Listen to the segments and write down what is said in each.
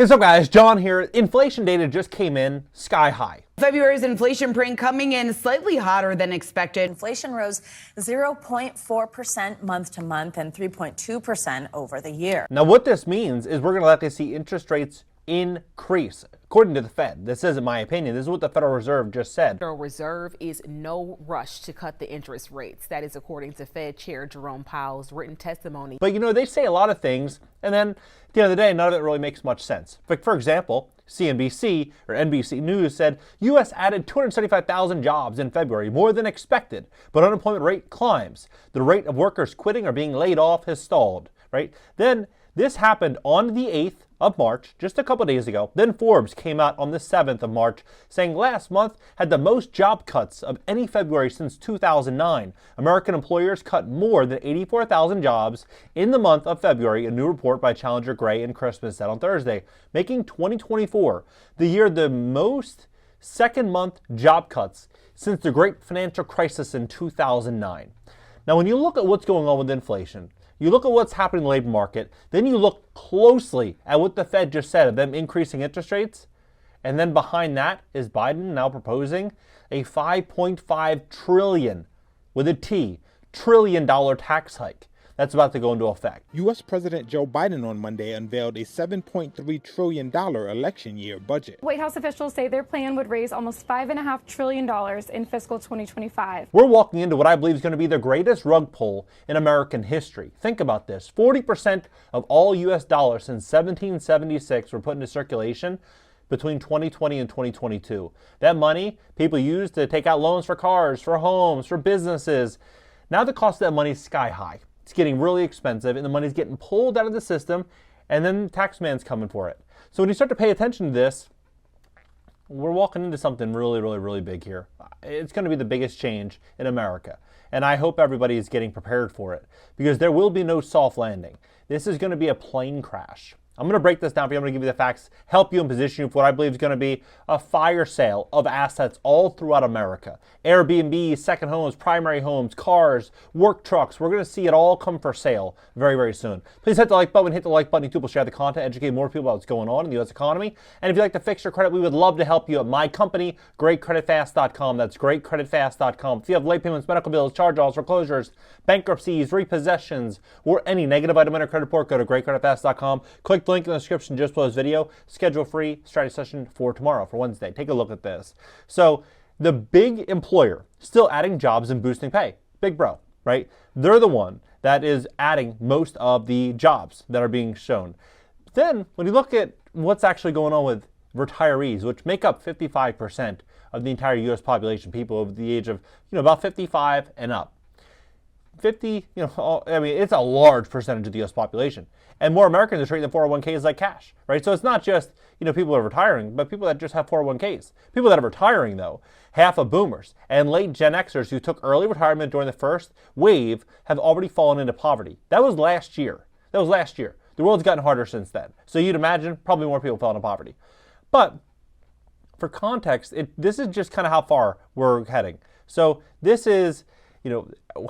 Hey, what's up guys, John here. Inflation data just came in sky high. February's inflation print coming in slightly hotter than expected. Inflation rose 0.4% month to month and 3.2% over the year. Now what this means is we're going to likely see interest rates increase, according to the Fed. This isn't my opinion. This is what the Federal Reserve just said. The Federal Reserve is no rush to cut the interest rates. That is according to Fed Chair Jerome Powell's written testimony. But you know, they say a lot of things, and then at the end of the day, none of it really makes much sense. Like, for example, CNBC or NBC News said U.S. added 275,000 jobs in February, more than expected, but unemployment rate climbs. The rate of workers quitting or being laid off has stalled, right? Then this happened on the 8th of March, just a couple days ago. Then Forbes came out on the 7th of March saying last month had the most job cuts of any February since 2009. American employers cut more than 84,000 jobs in the month of February, a new report by Challenger Gray and Christmas said on Thursday, making 2024 the year the most second month job cuts since the great financial crisis in 2009. Now, when you look at what's going on with inflation, you look at what's happening in the labor market, then you look closely at what the Fed just said of them increasing interest rates, and then behind that is Biden now proposing a $5.5 trillion, with a T, trillion dollar tax hike that's about to go into effect. U.S. President Joe Biden on Monday unveiled a $7.3 trillion election year budget. White House officials say their plan would raise almost $5.5 trillion in fiscal 2025. We're walking into what I believe is going to be the greatest rug pull in American history. Think about this. 40% of all U.S. dollars since 1776 were put into circulation between 2020 and 2022. That money people used to take out loans for cars, for homes, for businesses. Now the cost of that money is sky high. It's getting really expensive, and the money's getting pulled out of the system, and then the tax man's coming for it. So when you start to pay attention to this, we're walking into something really big here. It's going to be the biggest change in America, and I hope everybody is getting prepared for it, because there will be no soft landing. This is going to be a plane crash. I'm going to break this down for you. I'm going to give you the facts, help you and position you for what I believe is going to be a fire sale of assets all throughout America. Airbnb, second homes, primary homes, cars, work trucks. We're going to see it all come for sale very soon. Please hit the like button, YouTube will share the content, educate more people about what's going on in the U.S. economy. And if you'd like to fix your credit, we would love to help you at my company, GreatCreditFast.com. That's GreatCreditFast.com. If you have late payments, medical bills, charge-offs, foreclosures, bankruptcies, repossessions, or any negative item on your credit report, go to GreatCreditFast.com. Click the link in the description just below this video. Schedule free strategy session for tomorrow, for Wednesday. Take a look at this. So the big employer still adding jobs and boosting pay. Big bro, right? They're the one that is adding most of the jobs that are being shown. Then when you look at what's actually going on with retirees, which make up 55% of the entire U.S. population, people over the age of, about 55 and up. 50, I mean, it's a large percentage of the U.S. population. And more Americans are treating the 401ks like cash, right? So it's not just, people that are retiring, but people that just have 401ks. People that are retiring, though, half of boomers and late Gen Xers who took early retirement during the first wave have already fallen into poverty. That was last year. The world's gotten harder since then. So you'd imagine probably more people fell into poverty. But for context, this is just kind of how far we're heading. So this is,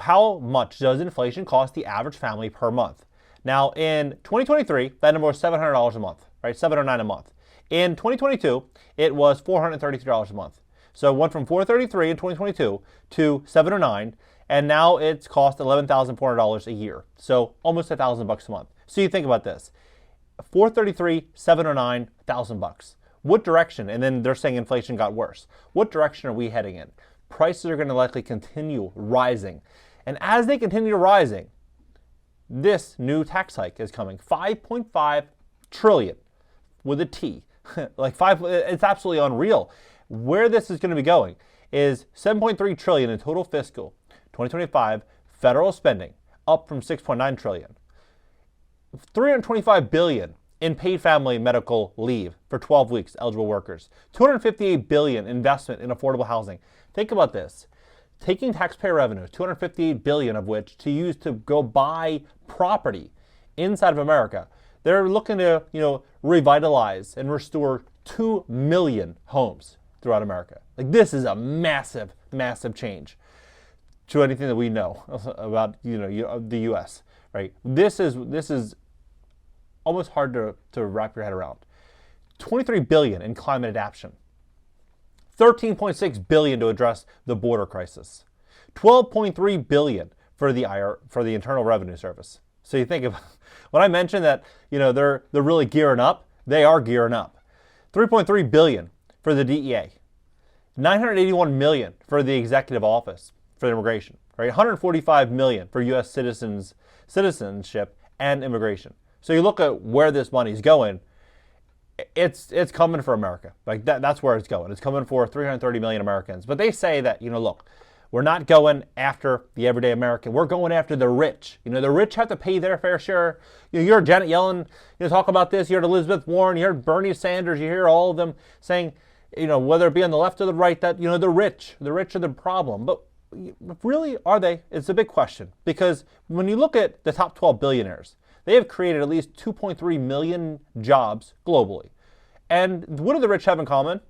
how much does inflation cost the average family per month? Now, in 2023, that number was $700 a month, right? $709 a month. In 2022, it was $433 a month. So it went from $433 in 2022 to $709, and now it's cost $11,400 a year. So almost $1,000 a month. So you think about this: $433, $709, $1,000. What direction? And then they're saying inflation got worse. What direction are we heading in? Prices are going to likely continue rising, and as they continue rising, this new tax hike is coming. 5.5 trillion with a T. It's absolutely unreal. Where this is going to be going is 7.3 trillion in total fiscal 2025 federal spending, up from 6.9 trillion. 325 billion in paid family medical leave for 12 weeks eligible workers. 258 billion investment in affordable housing. Think about this. Taking taxpayer revenue, $258 billion of which to use to go buy property inside of America. They're looking to, revitalize and restore 2 million homes throughout America. This is a massive change to anything that we know about, the U.S., right? This is almost hard to wrap your head around. $23 billion in climate adaptation, $13.6 billion to address the border crisis, $12.3 billion for the Internal Revenue Service. So you think of when I mentioned that, they're really gearing up, they are gearing up. $3.3 billion for the DEA, $981 million for the Executive Office for Immigration, right? $145 million for U.S. citizenship and immigration. So you look at where this money's going, it's coming for America. Like that's where it's going. It's coming for 330 million Americans. But they say that, look, we're not going after the everyday American. We're going after the rich. The rich have to pay their fair share. You heard Janet Yellen, talk about this. You heard Elizabeth Warren. You heard Bernie Sanders. You hear all of them saying, whether it be on the left or the right, that, the rich are the problem. But really, are they? It's a big question. Because when you look at the top 12 billionaires, they have created at least 2.3 million jobs globally. And what do the rich have in common?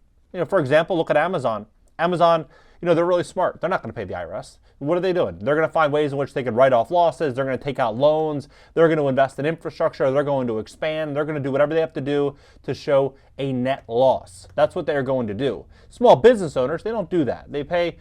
For example, look at Amazon. Amazon, they're really smart. They're not going to pay the IRS. What are they doing? They're going to find ways in which they can write off losses. They're going to take out loans. They're going to invest in infrastructure. They're going to expand. They're going to do whatever they have to do to show a net loss. That's what they're going to do. Small business owners, they don't do that. They pay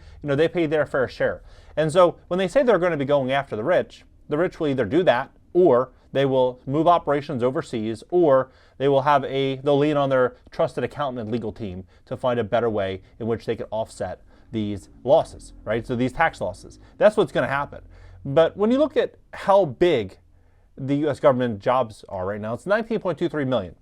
their fair share. And so when they say they're going to be going after the rich will either do that, or they will move operations overseas, or they'll lean on their trusted accountant and legal team to find a better way in which they can offset these losses, right? So these tax losses. That's what's going to happen. But when you look at how big the U.S. government jobs are right now, it's 19.23 million.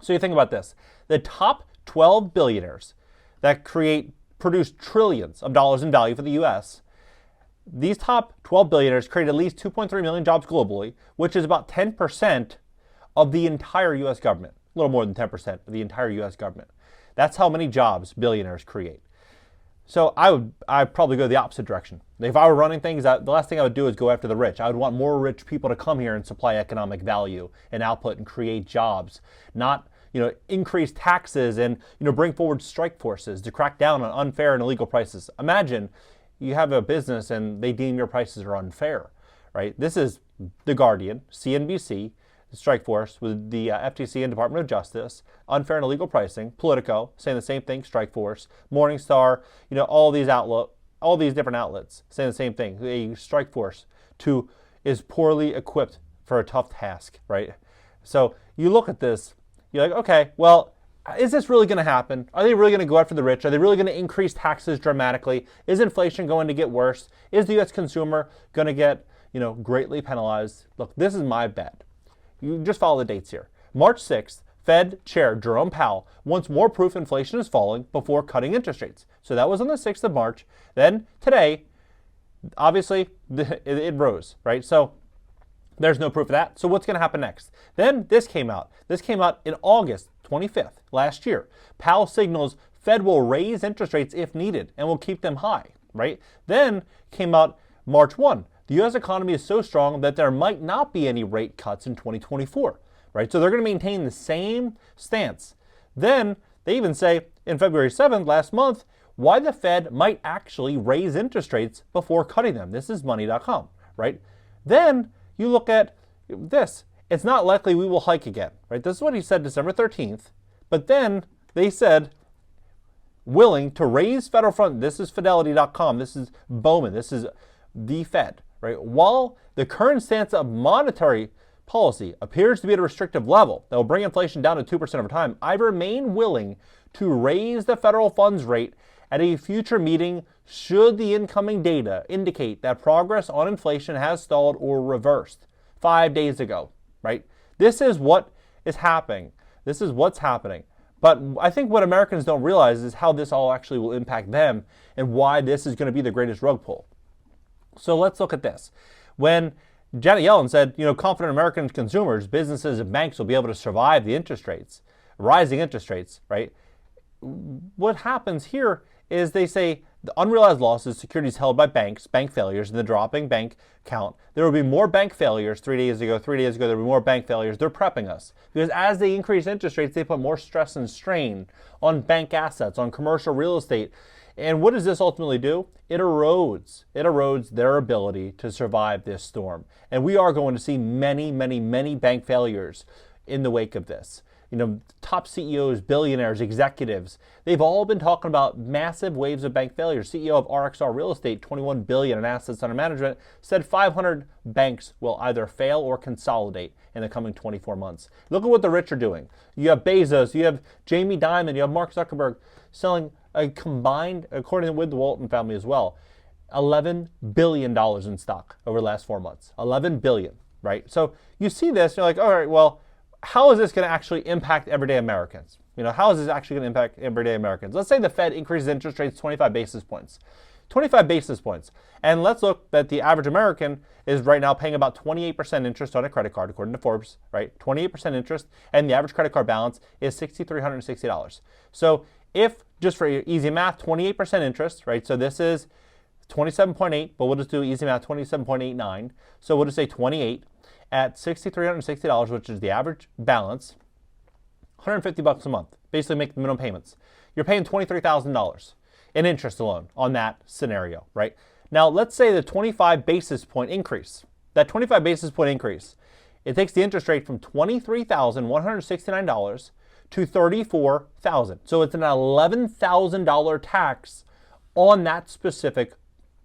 So you think about this. The top 12 billionaires that produce trillions of dollars in value for the U.S., these top 12 billionaires create at least 2.3 million jobs globally, which is about 10% of the entire U.S. government. A little more than 10% of the entire U.S. government. That's how many jobs billionaires create. So I'd probably go the opposite direction. If I were running things, the last thing I would do is go after the rich. I would want more rich people to come here and supply economic value and output and create jobs, not increase taxes and bring forward strike forces to crack down on unfair and illegal prices. Imagine you have a business and they deem your prices are unfair, right? This is The Guardian, CNBC, the strike force with the FTC and Department of Justice, unfair and illegal pricing, Politico saying the same thing, strike force, Morningstar, all these different outlets saying the same thing. A strike force is poorly equipped for a tough task, right? So you look at this, you're like, okay, well, is this really going to happen? Are they really going to go after the rich? Are they really going to increase taxes dramatically? Is inflation going to get worse? Is the U.S. consumer going to get, greatly penalized? Look, this is my bet. You just follow the dates here. March 6th, Fed Chair Jerome Powell wants more proof inflation is falling before cutting interest rates. So that was on the 6th of March. Then today, obviously, it rose, right? So there's no proof of that. So what's going to happen next? Then this came out. This came out in August 25th last year. Powell signals Fed will raise interest rates if needed and will keep them high, right? Then came out March 1. The U.S. economy is so strong that there might not be any rate cuts in 2024, right? So they're going to maintain the same stance. Then they even say in February 7th, last month, why the Fed might actually raise interest rates before cutting them. This is money.com, right? Then you look at this. It's not likely we will hike again, right? This is what he said December 13th. But then they said willing to raise federal funds. This is Fidelity.com. This is Bowman. This is the Fed, right? While the current stance of monetary policy appears to be at a restrictive level that will bring inflation down to 2% over time, I remain willing to raise the federal funds rate at a future meeting should the incoming data indicate that progress on inflation has stalled or reversed. 5 days ago, right? This is what is happening. This is what's happening. But I think what Americans don't realize is how this all actually will impact them and why this is going to be the greatest rug pull. So let's look at this. When Janet Yellen said, confident American consumers, businesses, and banks will be able to survive the interest rates, rising interest rates, right? What happens here is they say the unrealized losses, securities held by banks, bank failures, and the dropping bank count. There will be more bank failures 3 days ago. 3 days ago, there will be more bank failures. They're prepping us. Because as they increase interest rates, they put more stress and strain on bank assets, on commercial real estate. And what does this ultimately do? It erodes their ability to survive this storm. And we are going to see many, many, many bank failures in the wake of this. top CEOs, billionaires, executives, they've all been talking about massive waves of bank failures. CEO of RXR Real Estate, $21 billion in assets under management, said 500 banks will either fail or consolidate in the coming 24 months. Look at what the rich are doing. You have Bezos, you have Jamie Dimon, you have Mark Zuckerberg selling a combined, according with the Walton family as well, $11 billion in stock over the last 4 months. $11 billion, right? So you see this, you're like, all right, well, how is this going to actually impact everyday Americans? How is this actually going to impact everyday Americans? Let's say the Fed increases interest rates 25 basis points. 25 basis points. And let's look that the average American is right now paying about 28% interest on a credit card, according to Forbes, right? 28% interest, and the average credit card balance is $6,360. So if, just for easy math, 28% interest, right? So this is 27.8, but we'll just do easy math, 27.89. So we'll just say 28 at $6,360, which is the average balance, $150 a month. Basically make the minimum payments. You're paying $23,000 in interest alone on that scenario, right? Now, let's say the 25 basis point increase. That 25 basis point increase, it takes the interest rate from $23,169 to $34,000. So it's an $11,000 tax on that specific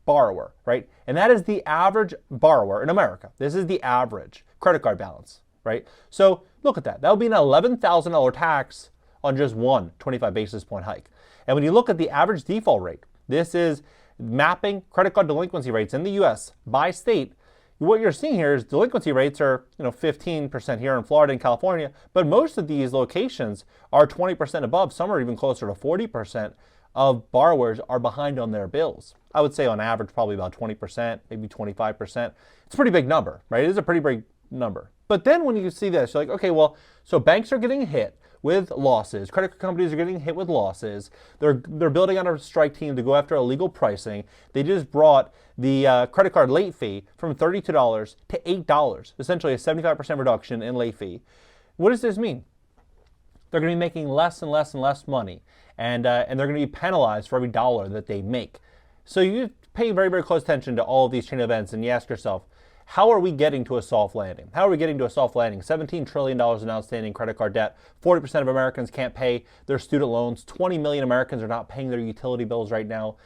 borrower, right? And that is the average borrower in America. This is the average credit card balance, right? So look at that. That would be an $11,000 tax on just one 25 basis point hike. And when you look at the average default rate, this is mapping credit card delinquency rates in the U.S. by state. What you're seeing here is delinquency rates are 15% here in Florida and California, but most of these locations are 20% above. Some are even closer to 40% of borrowers are behind on their bills. I would say on average probably about 20%, maybe 25%. It's a pretty big number, right? It is a pretty big number. But then when you see this, you're like, okay, well, so banks are getting hit with losses. Credit card companies are getting hit with losses. They're building on a strike team to go after illegal pricing. They just brought the credit card late fee from $32 to $8, essentially a 75% reduction in late fee. What does this mean? They're going to be making less and less and less money, and they're going to be penalized for every dollar that they make. So you pay very, very close attention to all of these chain events, and you ask yourself, how are we getting to a soft landing? How are we getting to a soft landing? $17 trillion in outstanding credit card debt. 40% of Americans can't pay their student loans. 20 million Americans are not paying their utility bills right now.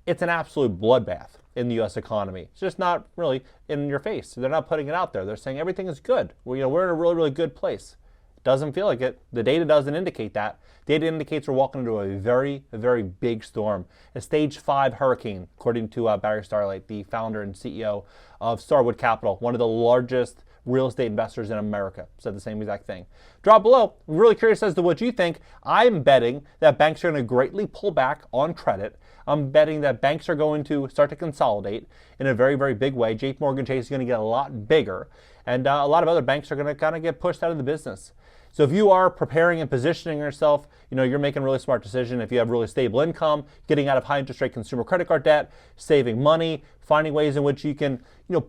It's an absolute bloodbath in the U.S. economy. It's just not really in your face. They're not putting it out there. They're saying everything is good. We're in a really, really good place. Doesn't feel like it. The data doesn't indicate that. Data indicates we're walking into a very, very big storm. A stage 5 hurricane, according to Barry Starlight, the founder and CEO of Starwood Capital, one of the largest real estate investors in America, said the same exact thing. Drop below. I'm really curious as to what you think. I'm betting that banks are going to greatly pull back on credit. I'm betting that banks are going to start to consolidate in a very, very big way. JP Morgan Chase is going to get a lot bigger, and a lot of other banks are going to kind of get pushed out of the business. So if you are preparing and positioning yourself, you're making a really smart decision. If you have really stable income, getting out of high interest rate consumer credit card debt, saving money, finding ways in which you can,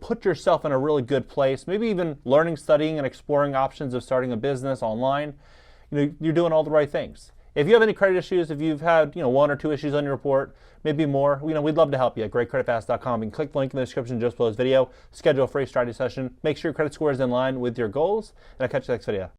put yourself in a really good place, maybe even learning, studying, and exploring options of starting a business online, you're doing all the right things. If you have any credit issues, if you've had, 1 or 2 issues on your report, maybe more, we'd love to help you at GreatCreditFast.com. You can click the link in the description just below this video, schedule a free strategy session, make sure your credit score is in line with your goals, and I'll catch you next video.